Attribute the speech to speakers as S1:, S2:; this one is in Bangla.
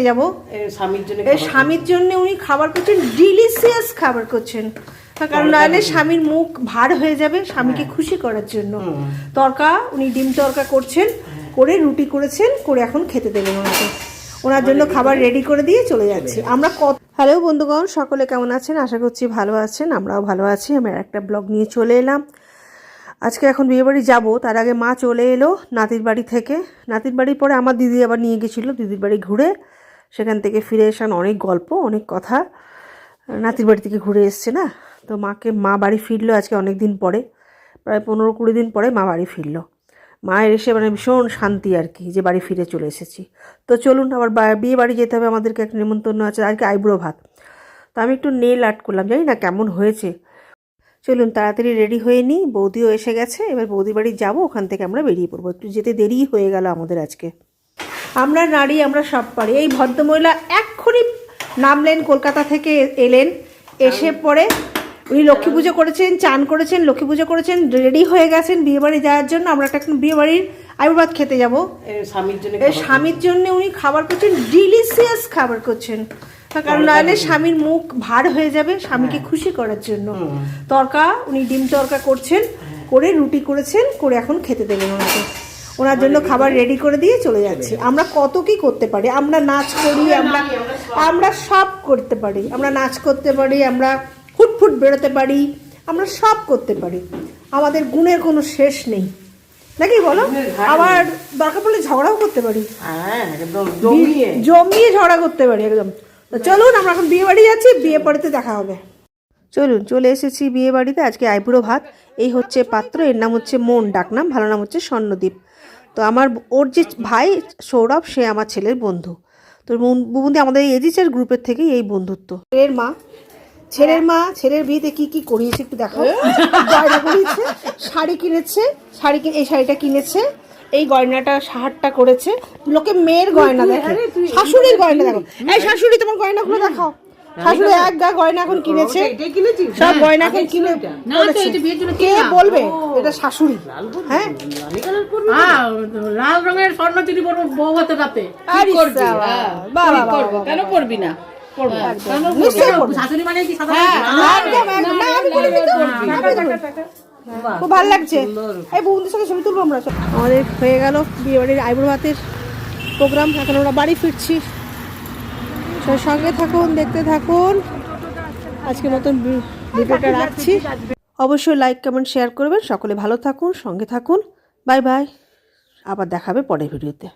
S1: যাবো স্বামীর জন্য উনি খাবার করছেন, ডিলিশিয়াস খাবার করছেন, কারণ নাহলে স্বামীর মুখ ভার হয়ে যাবে। স্বামীকে খুশি করার জন্য তরকা, উনি ডিম তরকা করছেন, করে রুটি করেছেন, করে এখন খেতে দেবেন ওনাকে। ওনার জন্য খাবার রেডি করে দিয়ে চলে যাচ্ছি আমরা। হ্যালো বন্ধুগণ, সকলে কেমন আছেন? আশা করছি ভালো আছেন, আমরাও ভালো আছি। আমি একটা ব্লগ নিয়ে চলে এলাম আজকে। এখন বিয়েবাড়ি যাব, তার আগে মা চলে এলো নাতির বাড়ি থেকে। নাতির বাড়ির পরে আমার দিদি আবার নিয়ে গেছিলো দিদির বাড়ি ঘুরে, সেখান থেকে ফিরে এসে অনেক গল্প অনেক কথা। নাতির বাড়ি থেকে ঘুরে এসছে না, তো মা বাড়ি ফিরলো আজকে অনেক দিন পরে, প্রায় 15-20 দিন পরে মা বাড়ি ফিরলো। মায়ের এসে ভীষণ শান্তি আর কি, যে বাড়ি ফিরে চলে এসেছি। তো চলুন, আবার বিয়ে বাড়ি যেতে হবে আমাদেরকে, একটা নিমন্ত্রণ আছে আজকে, আইব্রো ভাত। তো আমি একটু নেল আর্ট করলাম, জানি না কেমন হয়েছে। চলুন তাড়াতাড়ি রেডি হয়ে নিই, বৌদিও এসে গেছে। এবার বৌদি বাড়ি যাবো, ওখান থেকে আমরা বেরিয়ে পড়বো। একটু যেতে দেরি হয়ে গেল আমাদের আজকে। আমরা নারী, আমরা সব পারি। এই ভদ্রমহিলা এক্ষুনি নামলেন, কলকাতা থেকে এলেন, এসে পরে উনি লক্ষ্মী পুজো করেছেন, চান করেছেন, লক্ষ্মী পুজো করেছেন, রেডি হয়ে গেছেন বিয়ে বাড়ি যাওয়ার জন্য। আমরা একটা বিয়ে বাড়ির আইব্রো খেতে যাবো। স্বামীর জন্য উনি খাবার করছেন, ডিলিশিয়াস খাবার করছেন, কারণ নাহলে স্বামীর মুখ ভার হয়ে যাবে। স্বামীকে খুশি করার জন্য তরকা, উনি ডিম তরকা করছেন, করে রুটি করেছেন, করে এখন খেতে দেবেন ওনাকে। ওনার জন্য খাবার রেডি করে দিয়ে চলে যাচ্ছি। আমরা কত কি করতে পারি, আমরা নাচ করি, আমরা সব করতে পারি। আমরা নাচ করতে পারি, আমরা হুটফুট বেরোতে পারি, আমরা সব করতে পারি। আমাদের গুণের কোনো শেষ নেই, নাকি বলো? আবার দরকার পড়লে ঝগড়াও করতে পারি, জমিয়ে ঝগড়া করতে পারি একদম। তো চলুন, আমরা এখন বিয়ে বাড়ি যাচ্ছি, বিয়ে বাড়িতে দেখা হবে। চলুন, চলে এসেছি বিয়ে বাড়িতে। আজকে আইবুড়ো ভাত। এই হচ্ছে পাত্র, এর নাম হচ্ছে মন, ডাকনাম, ভালো নাম হচ্ছে স্বর্ণদ্বীপ। তো ওর যে ভাই সৌরভ, সে আমার ছেলের বন্ধু। তো বুবুদি আমাদের এই এজিচের গ্রুপের থেকেই এই বন্ধুত্ব। ছেলের মা ছেলের বিয়েতে কি কি করিয়েছে একটু দেখাও। গয়না করিয়েছে, শাড়ি কিনেছে, এই শাড়িটা কিনেছে, এই গয়নাটা, হারটা করেছে। লোকে মেয়ের গয়না দেখে, শাশুড়ির গয়না দেখো। এই শাশুড়ি, তোমার গয়নাগুলো দেখাও। শাশুড়ি এক গা গয়না এখন কিনেছে, সব গয়না এখন কিনে কে বলবে এটা শাশুড়ি? হ্যাঁ,
S2: লাল রঙের স্বর্ণ চুড়ি পরবো বউ হাতে রাতে, কেন করবি না?
S1: খুব ভালো লাগছে। এই বন্ধুদের সঙ্গে ছবি তুলবো আমরা। আমাদের হয়ে গেল বিয়ে বাড়ির আইবুড়ো ভাতের প্রোগ্রাম। এখন আমরা বাড়ি ফিরছি। সঙ্গে থাকুন, দেখতে থাকুন। আজকের মতন ভিডিওটা রাখছি। অবশ্যই লাইক, কমেন্ট, শেয়ার করবেন। সকলে ভালো থাকুন, সঙ্গে থাকুন। বাই বাই, আবার দেখাবে পরের ভিডিওতে।